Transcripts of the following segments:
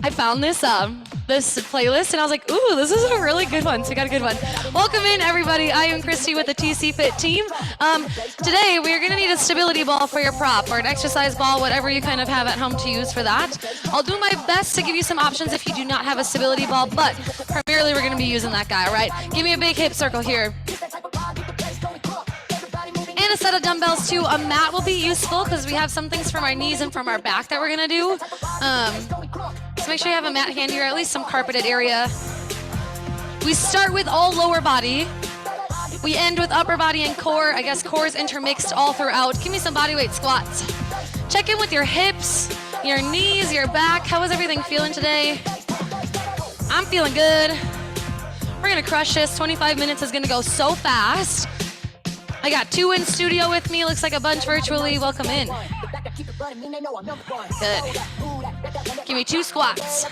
I found this playlist and I was like, ooh, this is a really good one. So we got a good one. Welcome in, everybody. I am Kristy with the TC Fit team. Today we're gonna need a stability ball for your prop or an exercise ball, whatever you kind of have at home to use for that. I'll do my best to give you some options if you do not have a stability ball, but primarily we're gonna be using that guy, all right? Give me a big hip circle here. And a set of dumbbells too. A mat will be useful because we have some things from our knees and from our back that we're gonna do. So make sure you have a mat handy or at least some carpeted area. We start with all lower body. We end with upper body and core. I guess core is intermixed all throughout. Give me some body weight squats. Check in with your hips, your knees, your back. How is everything feeling today? I'm feeling good. We're gonna crush this. 25 minutes is gonna go so fast. I got 2 in studio with me. Looks like a bunch virtually. Welcome in. Good. Give me 2 squats.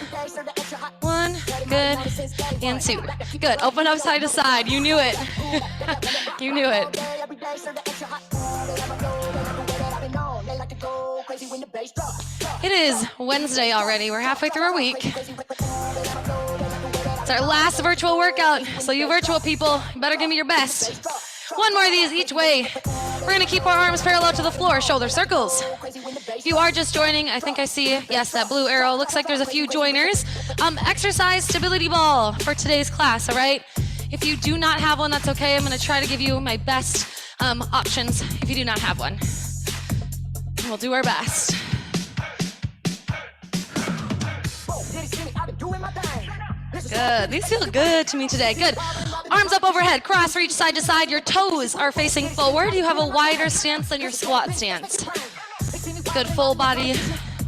1, good, and 2. Good. Open up side to side. You knew it. You knew it. It is Wednesday already. We're halfway through our week. It's our last virtual workout. So you virtual people, better give me your best. 1 more of these each way. We're gonna keep our arms parallel to the floor, shoulder circles. If you are just joining, I think I see, yes, that blue arrow. Looks like there's a few joiners. Exercise stability ball for today's class, all right? If you do not have one, that's okay. I'm gonna try to give you my best options if you do not have one. We'll do our best. Good. These feel good to me today. Good. Arms up overhead. Cross reach side to side. Your toes are facing forward. You have a wider stance than your squat stance. Good full body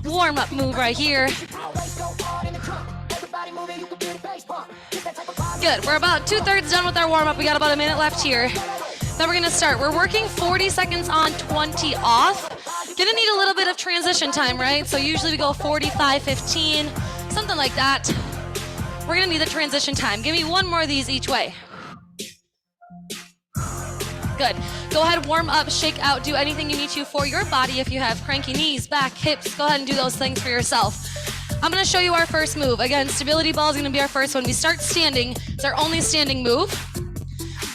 warm up move right here. Good. We're about 2/3 done with our warm up. We got about a minute left here. Then we're going to start. We're working 40 seconds on, 20 off. Gonna need a little bit of transition time, right? So usually we go 45, 15, something like that. We're gonna need the transition time. Give me 1 more of these each way. Good. Go ahead, warm up, shake out, do anything you need to for your body. If you have cranky knees, back, hips, go ahead and do those things for yourself. I'm gonna show you our first move. Again, stability ball is gonna be our first one. We start standing. It's our only standing move.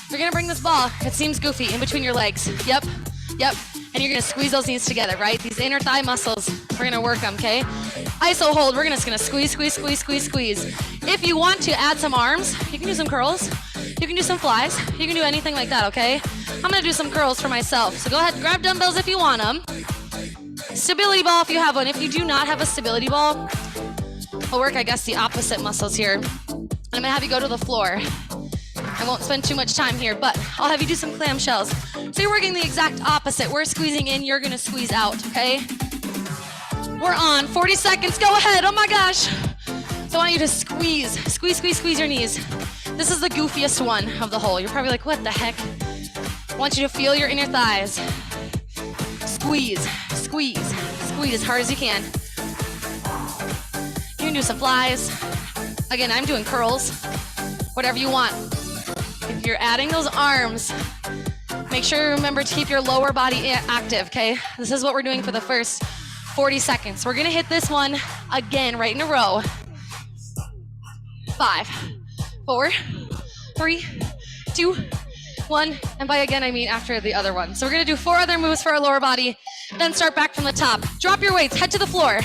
We're gonna bring this ball, it seems goofy, in between your legs. Yep, yep. And you're gonna squeeze those knees together, right? These inner thigh muscles, we're gonna work them, okay? ISO hold, we're just gonna squeeze, squeeze, squeeze, squeeze, squeeze. If you want to add some arms, you can do some curls, you can do some flies, you can do anything like that, okay? I'm gonna do some curls for myself. So go ahead, grab dumbbells if you want them. Stability ball if you have one. If you do not have a stability ball, we'll work, I guess, the opposite muscles here. I'm gonna have you go to the floor. I won't spend too much time here, but I'll have you do some clamshells. So you're working the exact opposite. We're squeezing in, you're gonna squeeze out, okay? We're on 40 seconds, go ahead, oh my gosh. So I want you to squeeze, squeeze, squeeze, squeeze your knees. This is the goofiest one of the whole. You're probably like, what the heck? I want you to feel your inner thighs. Squeeze, squeeze, squeeze as hard as you can. You can do some flies. Again, I'm doing curls, whatever you want. If you're adding those arms, make sure you remember to keep your lower body active, okay? This is what we're doing for the first 40 seconds. We're gonna hit this one again, right in a row. 5, 4, 3, 2, 1. And by again, I mean after the other one. So we're gonna do 4 other moves for our lower body, then start back from the top. Drop your weights, head to the floor.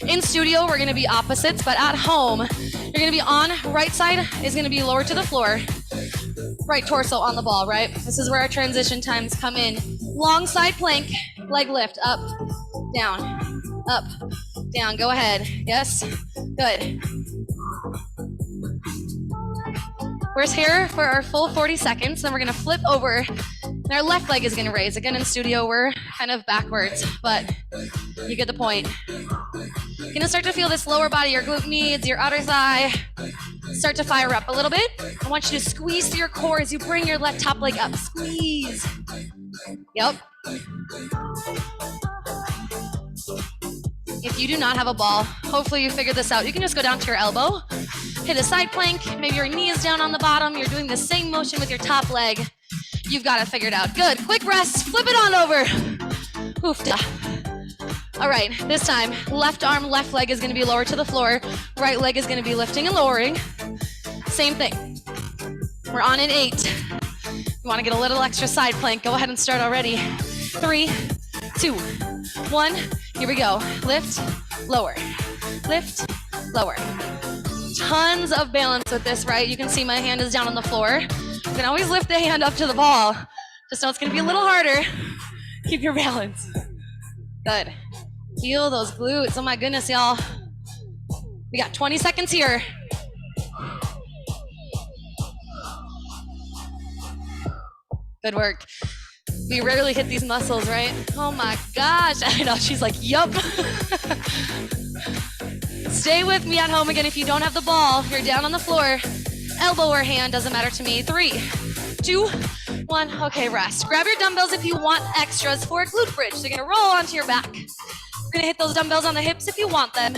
In studio, we're gonna be opposites, but at home, you're gonna be on, right side is gonna be lower to the floor. Right torso on the ball, right? This is where our transition times come in. Long side plank, leg lift, up, down, up, down. Go ahead. Yes, good. We're here for our full 40 seconds, then we're gonna flip over, and our left leg is gonna raise. Again, in studio, we're kind of backwards, but you get the point. You're gonna start to feel this lower body, your glute medius, your outer thigh, start to fire up a little bit. I want you to squeeze through your core as you bring your left top leg up. Squeeze. Yep. If you do not have a ball, hopefully you figured this out. You can just go down to your elbow, hit a side plank, maybe your knee is down on the bottom. You're doing the same motion with your top leg. You've got it figured out. Good. Quick rest. Flip it on over. Oofda. All right, this time, left arm, left leg is gonna be lower to the floor. Right leg is gonna be lifting and lowering. Same thing. We're on in 8. You wanna get a little extra side plank, go ahead and start already. 3, 2, 1, here we go. Lift, lower, lift, lower. Tons of balance with this, right? You can see my hand is down on the floor. You can always lift the hand up to the ball. Just know it's gonna be a little harder. Keep your balance. Good. Feel those glutes. Oh my goodness, y'all. We got 20 seconds here. Good work. We rarely hit these muscles, right? Oh my gosh. I know, she's like, yup. Stay with me at home again. If you don't have the ball, you're down on the floor. Elbow or hand, doesn't matter to me. 3, 2, 1. Okay, rest. Grab your dumbbells if you want extras for a glute bridge. So you're gonna roll onto your back. You're gonna hit those dumbbells on the hips if you want them.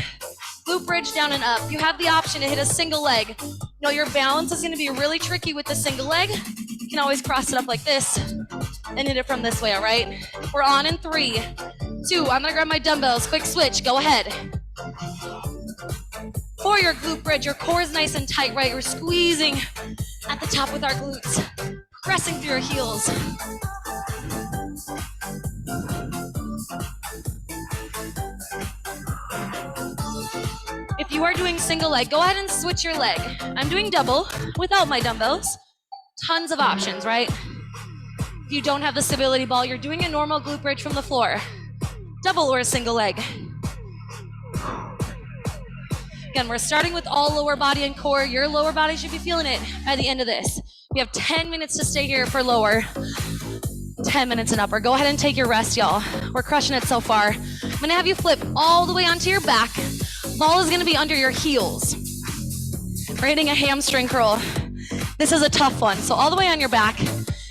Glute bridge down and up. You have the option to hit a single leg. You know, your balance is gonna be really tricky with the single leg. You can always cross it up like this and hit it from this way, all right? We're on in 3, 2. I'm gonna grab my dumbbells. Quick switch, go ahead. For your glute bridge, your core is nice and tight, right? We're squeezing at the top with our glutes, pressing through your heels. If you are doing single leg, go ahead and switch your leg. I'm doing double without my dumbbells. Tons of options, right? If you don't have the stability ball, you're doing a normal glute bridge from the floor. Double or a single leg. Again, we're starting with all lower body and core. Your lower body should be feeling it by the end of this. We have 10 minutes to stay here for lower, 10 minutes and upper. Go ahead and take your rest, y'all. We're crushing it so far. I'm gonna have you flip all the way onto your back. Ball is gonna be under your heels. We're hitting a hamstring curl. This is a tough one. So all the way on your back.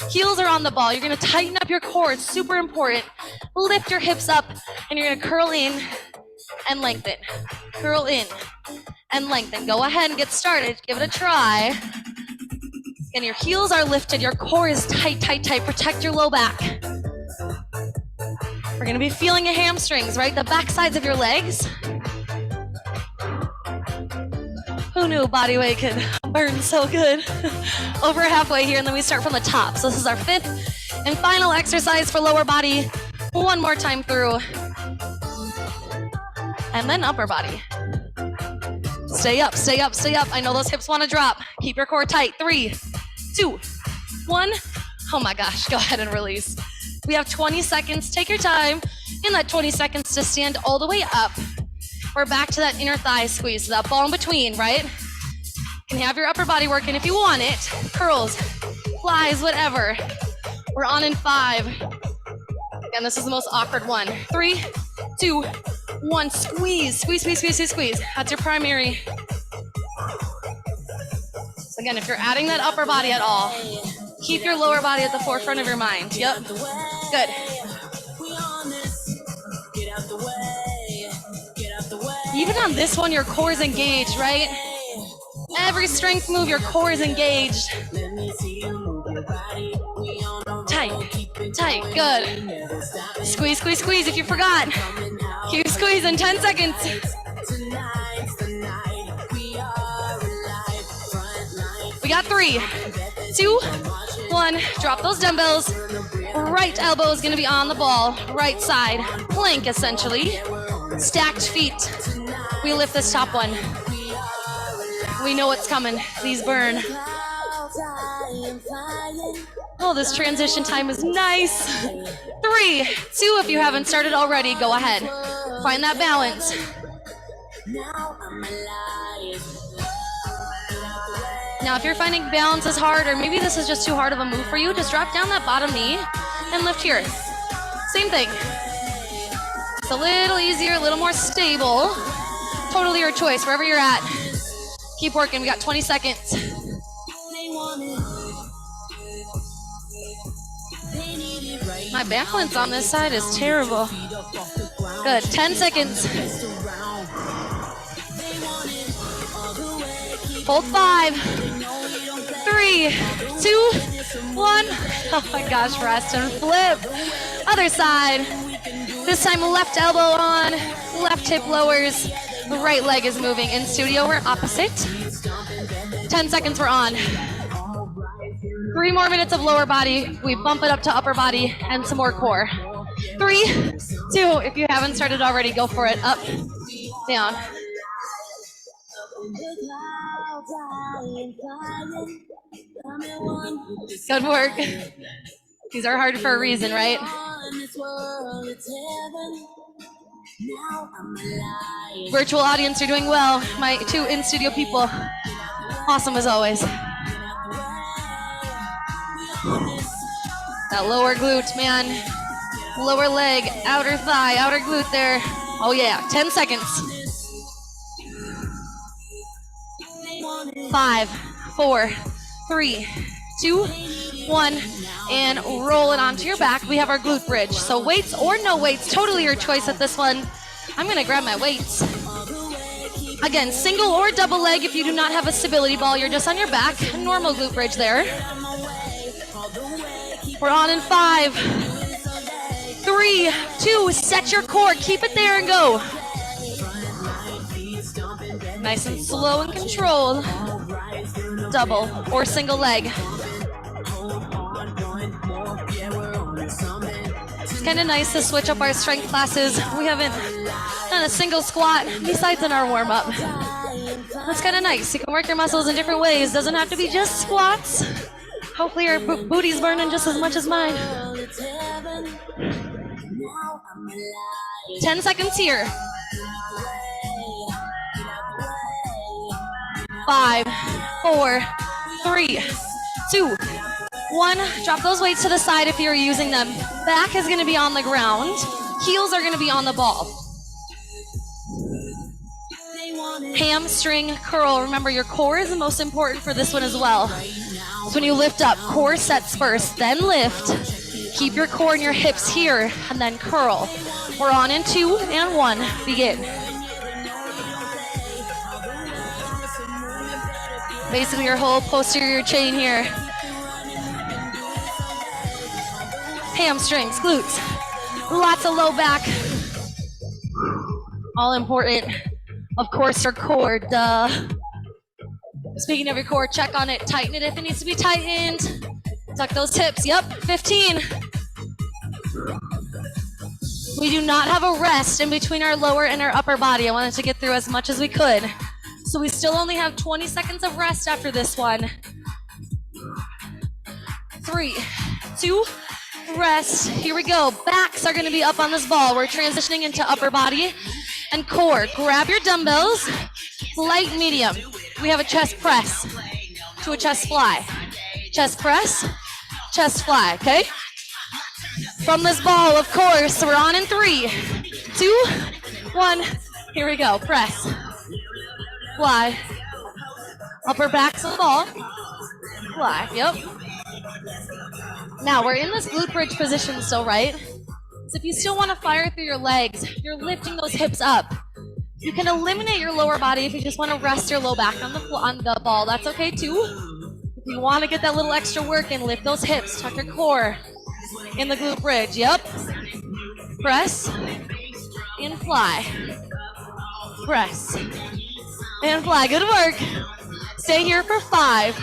Heels are on the ball. You're gonna tighten up your core. It's super important. Lift your hips up and you're gonna curl in and lengthen. Curl in and lengthen. Go ahead and get started. Give it a try. And your heels are lifted. Your core is tight, tight, tight. Protect your low back. We're gonna be feeling your hamstrings, right? The back sides of your legs. Who knew body weight could burn so good? Over halfway here, and then we start from the top. So this is our 5th and final exercise for lower body. One more time through. And then upper body. Stay up, stay up, stay up. I know those hips want to drop. Keep your core tight. 3, 2, 1. Oh my gosh, go ahead and release. We have 20 seconds. Take your time in that 20 seconds to stand all the way up. We're back to that inner thigh squeeze, that ball in between, right? You can have your upper body working if you want it. Curls, flies, whatever. We're on in 5. Again, this is the most awkward one. 3, 2, 1. Squeeze, squeeze, squeeze, squeeze, squeeze, squeeze. That's your primary. So again, if you're adding that upper body at all, keep your lower body at the forefront of your mind. Yep. Good. Even on this one, your core is engaged, right? Every strength move, your core is engaged. Tight, tight, good. Squeeze, squeeze, squeeze if you forgot. Keep squeezing, 10 seconds. We got 3, 2, 1. Drop those dumbbells. Right elbow is gonna be on the ball. Right side, plank essentially. Stacked feet. We lift this top one. We know what's coming. These burn. Oh, this transition time is nice. 3, 2, if you haven't started already, go ahead. Find that balance. Now, if you're finding balance is hard, or maybe this is just too hard of a move for you, just drop down that bottom knee and lift here. Same thing. It's a little easier, a little more stable. Totally your choice, wherever you're at. Keep working, we got 20 seconds. My balance on this side is terrible. Good, 10 seconds. Hold 5, 3, 2, 1. Oh my gosh, rest and flip. Other side. This time left elbow on, left hip lowers, the right leg is moving. In studio, we're opposite. 10 seconds, we're on. 3 more minutes of lower body. We bump it up to upper body and some more core. 3, 2, if you haven't started already, go for it. Up, down. Good work. These are hard for a reason, right? Virtual audience, you're doing well. My 2 in-studio people, awesome as always. That lower glute, man. Lower leg, outer thigh, outer glute there. Oh yeah, 10 seconds. 5, 4, 3, 2, 1, and roll it onto your back. We have our glute bridge. So weights or no weights, totally your choice at this one. I'm gonna grab my weights. Again, single or double leg if you do not have a stability ball, you're just on your back. Normal glute bridge there. We're on in 5, 3, 2, set your core, keep it there and go. Nice and slow and controlled. Double or single leg. It's kind of nice to switch up our strength classes. We haven't done a single squat besides in our warm-up. That's kind of nice. You can work your muscles in different ways. Doesn't have to be just squats. Hopefully your booty's burning just as much as mine. 10 seconds here. 5, 4, 3, 2, 1. Drop those weights to the side if you're using them. Back is going to be on the ground. Heels are going to be on the ball. Hamstring curl. Remember, your core is the most important for this one as well. So when you lift up, core sets first, then lift. Keep your core and your hips here, and then curl. We're on in 2 and 1. Begin. Basically your whole posterior chain here. Hamstrings, glutes, lots of low back. All important. Of course, your core, duh. Speaking of your core, check on it, tighten it if it needs to be tightened. Tuck those hips, yep, 15. We do not have a rest in between our lower and our upper body. I wanted to get through as much as we could. So we still only have 20 seconds of rest after this one. 3, 2, rest. Here we go. Backs are going to be up on this ball. We're transitioning into upper body and core. Grab your dumbbells, light, medium. We have a chest press to a chest fly. Chest press, chest fly, okay? From this ball, of course, we're on in 3, 2, 1. Here we go. Press. Fly. Upper back to the ball. Fly. Yep. Now we're in this glute bridge position still, right? So if you still want to fire through your legs, you're lifting those hips up. You can eliminate your lower body if you just want to rest your low back on the ball. That's okay too. If you want to get that little extra work in, lift those hips, tuck your core in the glute bridge. Yep. Press and fly. Press and fly. Good work. Stay here for 5,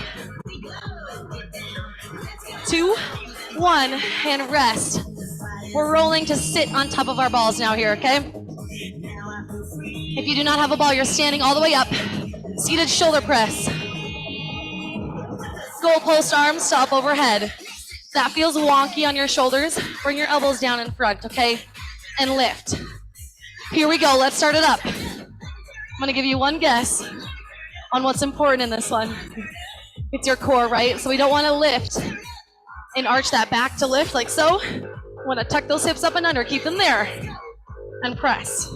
2, 1, and rest. We're rolling to sit on top of our balls now here, okay? If you do not have a ball, you're standing all the way up. Seated shoulder press. Goalpost arms to up overhead. If that feels wonky on your shoulders, bring your elbows down in front, okay? And lift. Here we go. Let's start it up. I'm going to give you one guess on what's important in this one. It's your core, right? So we don't want to lift and arch that back to lift like so. We want to tuck those hips up and under. Keep them there. And press.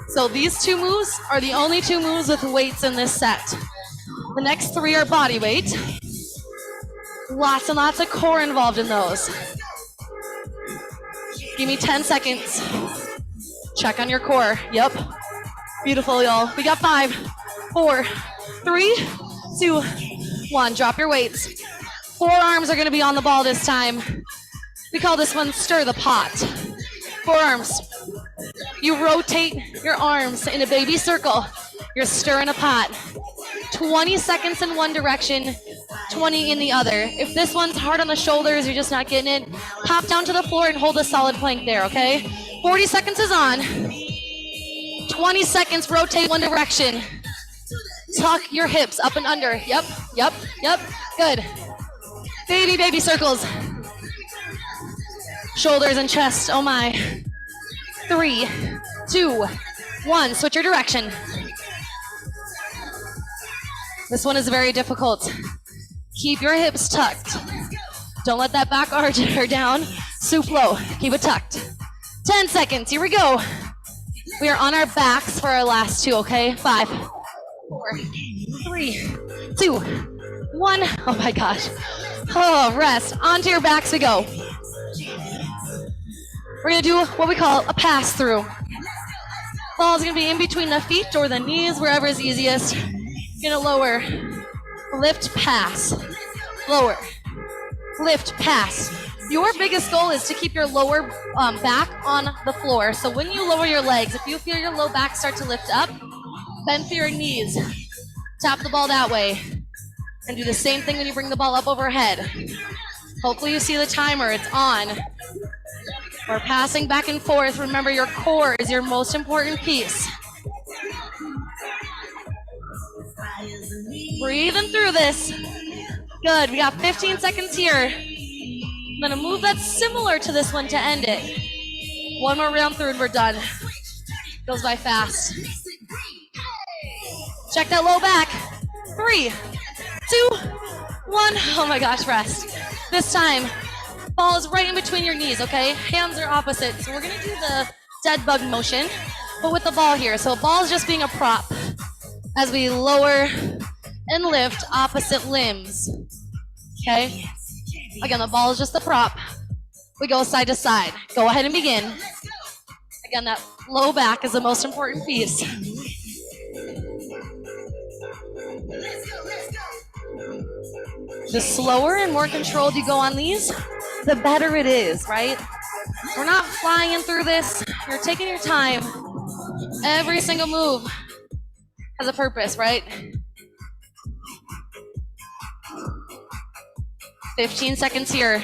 So these 2 moves are the only 2 moves with weights in this set. The next 3 are body weight. Lots and lots of core involved in those. Give me 10 seconds. Check on your core. Yep. Beautiful, y'all. We got 5, 4, 3, 2, 1. Drop your weights. Forearms are going to be on the ball this time. We call this one stir the pot. Forearms. You rotate your arms in a baby circle. You're stirring a pot. 20 seconds in one direction, 20 in the other. If this one's hard on the shoulders, you're just not getting it, hop down to the floor and hold a solid plank there, okay? 40 seconds is on. 20 seconds, rotate one direction. Tuck your hips up and under. Yep, yep, yep. Good. Baby circles. Shoulders and chest, oh my. 3, 2, 1, switch your direction. This one is very difficult. Keep your hips tucked. Don't let that back arch her down. Soup low, keep it tucked. 10 seconds, here we go. We are on our backs for our last two, okay? 5, 4, 3, 2, 1. Oh my gosh. Oh, rest. Onto your backs we go. We're gonna do what we call a pass through. Ball's gonna be in between the feet or the knees, wherever is easiest. Gonna lower, lift, pass, lower, lift, pass. Your biggest goal is to keep your lower back on the floor. So when you lower your legs, if you feel your low back start to lift up, bend through your knees, tap the ball that way, and do the same thing when you bring the ball up overhead. Hopefully you see the timer, it's on. We're passing back and forth. Remember, your core is your most important piece. Breathing through this. Good, we got 15 seconds here. I'm gonna move that similar to this one to end it. One more round through and we're done. Goes by fast. Check that low back. 3, 2, 1. Oh my gosh, rest. This time, ball is right in between your knees, okay? Hands are opposite. So we're gonna do the dead bug motion, but with the ball here. So ball is just being a prop as we lower and lift opposite limbs, okay? Again, the ball is just the prop. We go side to side. Go ahead and begin. Again, that low back is the most important piece. The slower and more controlled you go on these, the better it is, right? We're not flying through this. You're taking your time. Every single move has a purpose, right? 15 seconds here.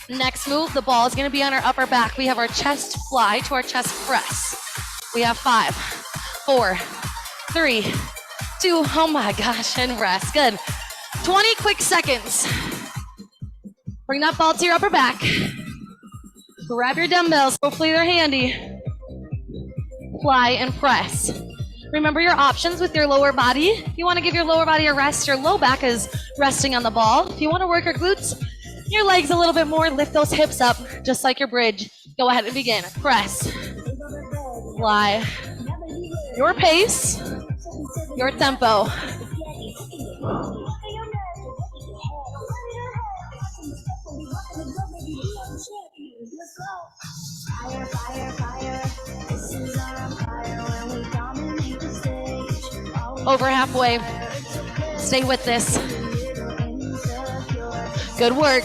Next move, the ball is going to be on our upper back. We have our chest fly to our chest press. We have 5, 4, 3, 2, oh my gosh, and rest. Good. 20 quick seconds. Bring that ball to your upper back. Grab your dumbbells, hopefully they're handy. Fly and press. Remember your options with your lower body. If you want to give your lower body a rest, your low back is resting on the ball. If you want to work your glutes, your legs a little bit more, lift those hips up, just like your bridge. Go ahead and begin. Press. Fly. Your pace, your tempo. Over halfway. Stay with this. Good work.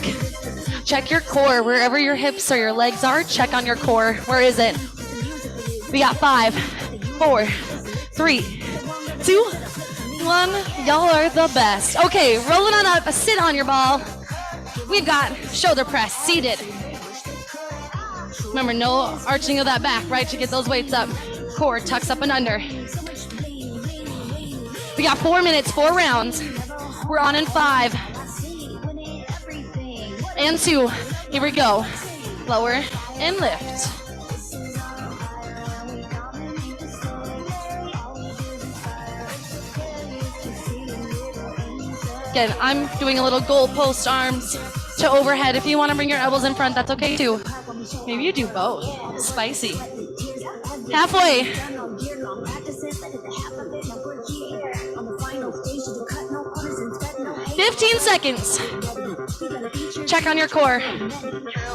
Check your core. Wherever your hips or your legs are, check on your core. Where is it? We got 5, 4, 3, 2, 1. Y'all are the best. Okay, rolling on up. Sit on your ball. We've got shoulder press, seated. Remember, no arching of that back, right? To get those weights up. Core tucks up and under. We got 4 minutes, 4 rounds. We're on in 5. And 2. Here we go. Lower and lift. Again, I'm doing a little goal post arms to overhead. If you want to bring your elbows in front, that's okay too. Maybe you do both. Spicy. Halfway. 15 seconds. Check on your core.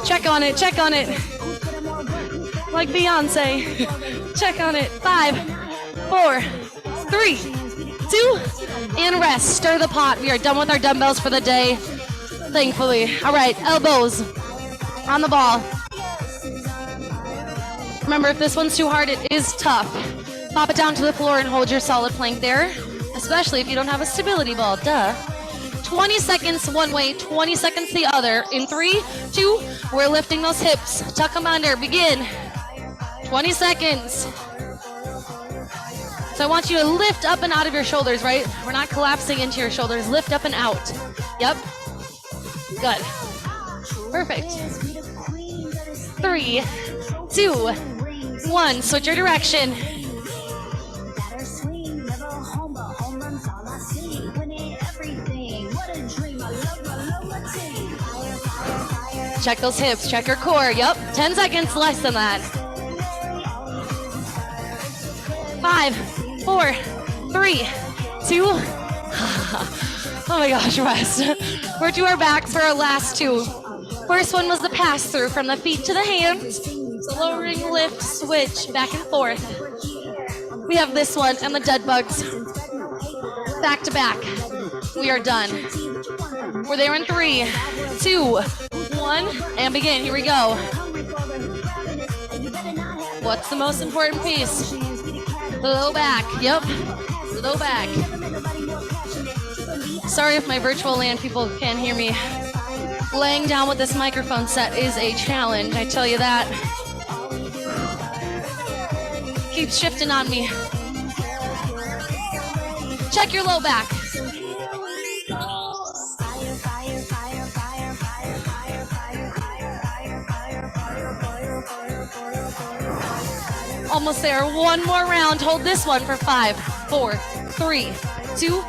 Check on it, check on it. Like Beyonce. Check on it. 5, 4, 3, 2, and rest. Stir the pot. We are done with our dumbbells for the day. thankfully. All right, elbows on the ball. Remember, if this one's too hard, it is tough. Pop it down to the floor and hold your solid plank there, especially if you don't have a stability ball, duh. 20 seconds one way, 20 seconds the other. In 3, 2, we're lifting those hips. Tuck them under, begin. 20 seconds. So I want you to lift up and out of your shoulders, right? We're not collapsing into your shoulders. Lift up and out. Yep. Good. Perfect. 3, 2, 1. Switch your direction. Check those hips, check your core. Yep, 10 seconds, less than that. 5, 4, 3, 2. Oh my gosh, rest. We're to our backs for our last 2. First one was the pass through from the feet to the hands. So lowering, lift, switch, back and forth. We have this one and the dead bugs. Back to back. We are done. We're there in 3, 2, 1, and begin. Here we go. What's the most important piece? Low back. Yep. Low back. Sorry if my virtual land people can't hear me. Laying down with this microphone set is a challenge, I tell you that. Keeps shifting on me. Check your low back. Almost there. One more round. Hold this one for 5, 4, 3, 2.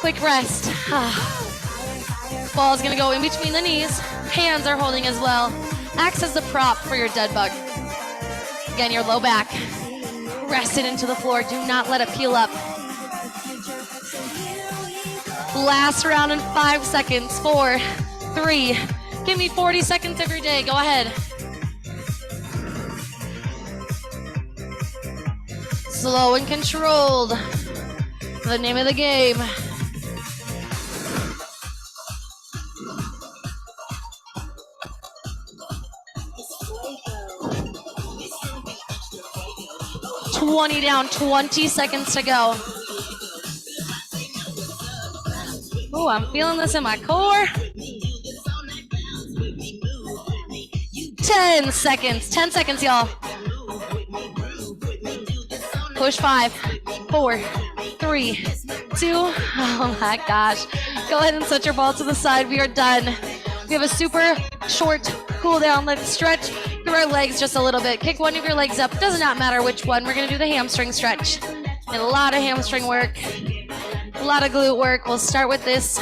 Quick rest. Ball is going to go in between the knees. Hands are holding as well. Acts as the prop for your dead bug. Again, your low back. Rest it into the floor. Do not let it peel up. Last round in 5 seconds. 4, 3. Give me 40 seconds every day. Go ahead. Slow and controlled. The name of the game. $20 down, 20 seconds to go. Oh, I'm feeling this in my core. 10 seconds. 10 seconds, y'all. Push 5, 4, 3, 2. Oh my gosh. Go ahead and set your ball to the side. We are done. We have a super short cool down. Let's stretch through our legs just a little bit. Kick one of your legs up. Does not matter which one. We're going to do the hamstring stretch. And a lot of hamstring work. A lot of glute work. We'll start with this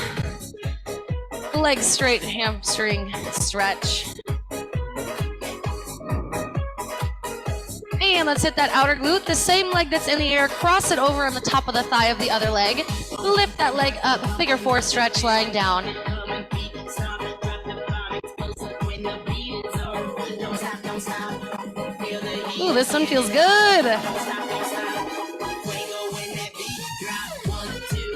leg straight hamstring stretch. And let's hit that outer glute. The same leg that's in the air, cross it over on the top of the thigh of the other leg. Lift that leg up, figure 4 stretch, lying down. Ooh, this one feels good.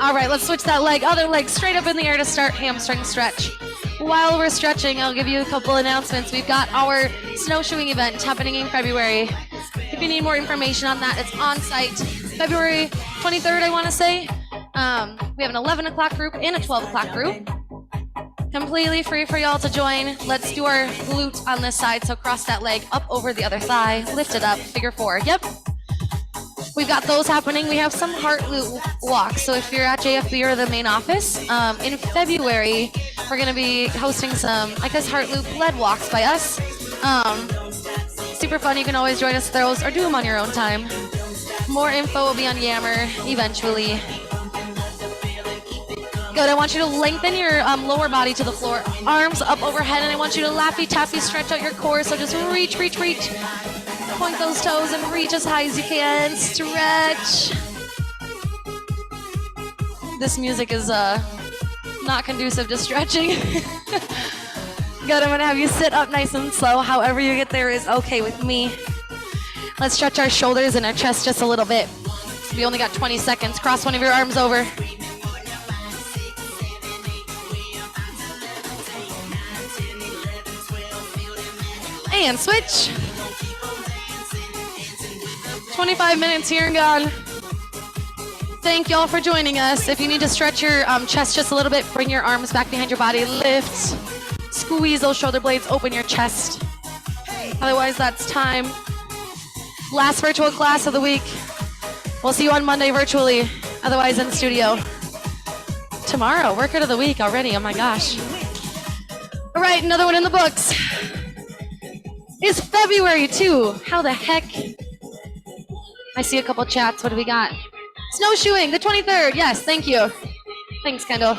All right, let's switch that leg, other leg straight up in the air to start hamstring stretch. While we're stretching, I'll give you a couple announcements. We've got our snowshoeing event happening in February. If you need more information on that, it's on site. February 23rd, I want to say. We have an 11 o'clock group and a 12 o'clock group. Completely free for y'all to join. Let's do our glute on this side. So cross that leg up over the other thigh. Lift it up, figure 4. Yep. We've got those happening. We have some heart loop walks. So if you're at JFB or the main office, in February, we're going to be hosting some, I guess, heart loop led walks by us. Super fun. You can always join us for those or do them on your own time. More info will be on Yammer eventually. Good. I want you to lengthen your lower body to the floor. Arms up overhead, and I want you to lappy tappy stretch out your core. So just reach, reach, reach. Point those toes and reach as high as you can. Stretch. This music is not conducive to stretching. Good. I'm going to have you sit up nice and slow. However you get there is okay with me. Let's stretch our shoulders and our chest just a little bit. We only got 20 seconds. Cross one of your arms over. and switch. 25 minutes here and gone. Thank y'all for joining us. If you need to stretch your chest just a little bit, bring your arms back behind your body, lift, squeeze those shoulder blades, open your chest. Otherwise, that's time. Last virtual class of the week. We'll see you on Monday virtually. Otherwise, in the studio. Tomorrow, workout of the week already. Oh my gosh. All right, another one in the books. It's February too. How the heck? I see a couple chats. What do we got? Snowshoeing, the 23rd. Yes, thank you. Thanks, Kendall.